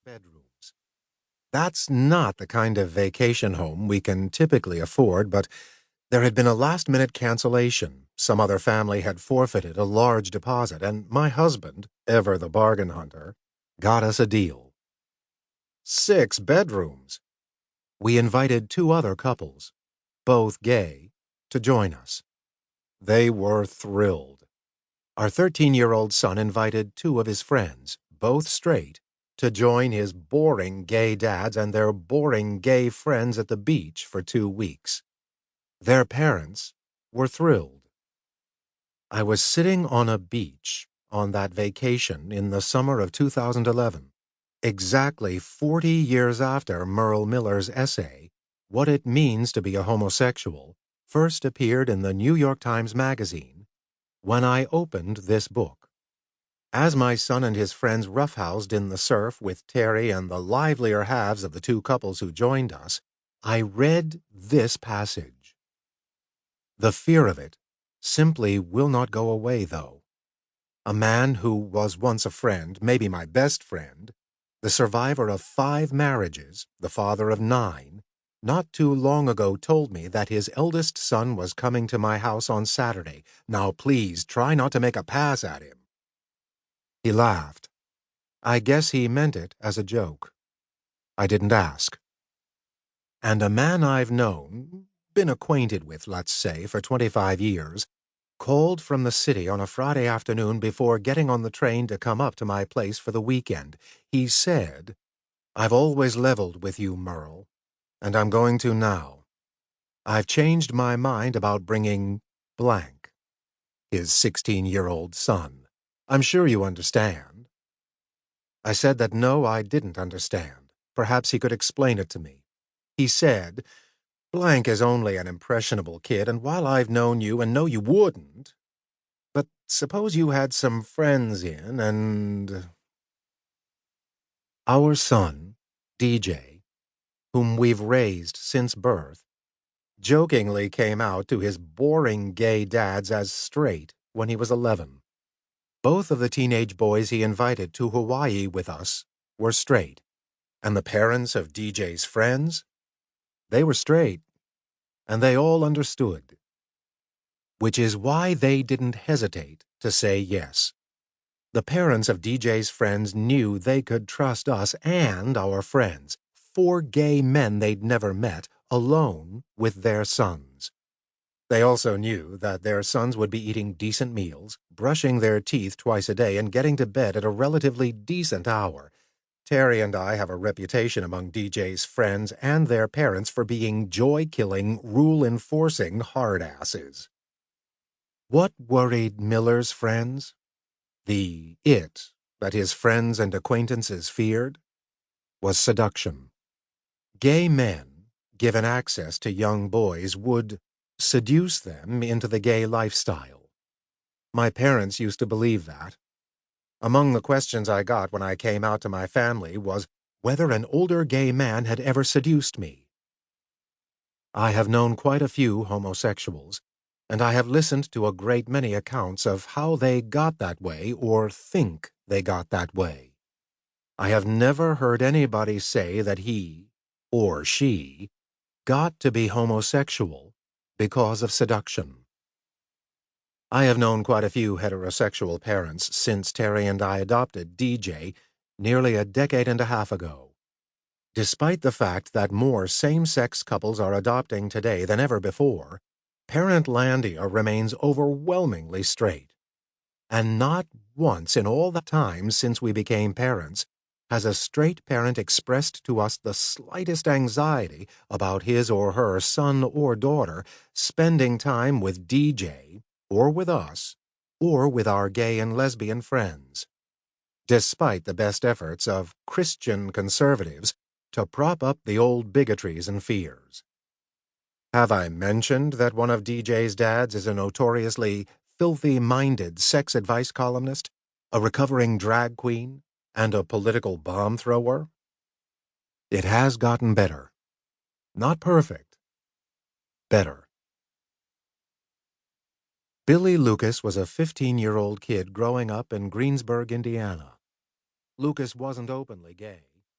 bedrooms. That's not the kind of vacation home we can typically afford, but there had been a last-minute cancellation. Some other family had forfeited a large deposit, and my husband, ever the bargain hunter, got us a deal. 6 bedrooms. We invited 2 other couples, both gay, to join us. They were thrilled. Our 13-year-old son invited 2 of his friends, both straight, to join his boring gay dads and their boring gay friends at the beach for 2 weeks. Their parents were thrilled. I was sitting on a beach on that vacation in the summer of 2011, exactly 40 years after Merle Miller's essay, What It Means to Be a Homosexual, first appeared in the New York Times Magazine, when I opened this book. As my son and his friends roughhoused in the surf with Terry and the livelier halves of the 2 couples who joined us, I read this passage. The fear of it simply will not go away, though. A man who was once a friend, maybe my best friend, the survivor of 5 marriages, the father of 9, not too long ago told me that his eldest son was coming to my house on Saturday. Now please try not to make a pass at him. He laughed. I guess he meant it as a joke. I didn't ask. And a man I've known, been acquainted with, let's say, for 25 years, called from the city on a Friday afternoon before getting on the train to come up to my place for the weekend. He said, I've always leveled with you, Merle, and I'm going to now. I've changed my mind about bringing blank, his 16-year-old son. I'm sure you understand. I said that no, I didn't understand. Perhaps he could explain it to me. He said, blank is only an impressionable kid, and while I've known you and know you wouldn't, but suppose you had some friends in and... Our son, DJ, whom we've raised since birth, jokingly came out to his boring gay dads as straight when he was 11. Both of the teenage boys he invited to Hawaii with us were straight, and the parents of DJ's friends, they were straight, and they all understood. Which is why they didn't hesitate to say yes. The parents of DJ's friends knew they could trust us and our friends, 4 gay men they'd never met, alone with their sons. They also knew that their sons would be eating decent meals, brushing their teeth twice a day, and getting to bed at a relatively decent hour. Terry and I have a reputation among DJ's friends and their parents for being joy-killing, rule-enforcing hard-asses. What worried Miller's friends? The it that his friends and acquaintances feared was seduction. Gay men, given access to young boys, would seduce them into the gay lifestyle. My parents used to believe that. Among the questions I got when I came out to my family was whether an older gay man had ever seduced me. I have known quite a few homosexuals, and I have listened to a great many accounts of how they got that way or think they got that way. I have never heard anybody say that he, or she, got to be homosexual because of seduction. I have known quite a few heterosexual parents since Terry and I adopted DJ nearly a decade and a half ago. Despite the fact that more same-sex couples are adopting today than ever before, Parentlandia remains overwhelmingly straight. And not once in all the time since we became parents has a straight parent expressed to us the slightest anxiety about his or her son or daughter spending time with DJ, or with us, or with our gay and lesbian friends. Despite the best efforts of Christian conservatives to prop up the old bigotries and fears. Have I mentioned that one of DJ's dads is a notoriously filthy-minded sex advice columnist, a recovering drag queen, and a political bomb thrower? It has gotten better. Not perfect. Better. Billy Lucas was a 15-year-old kid growing up in Greensburg, Indiana. Lucas wasn't openly gay.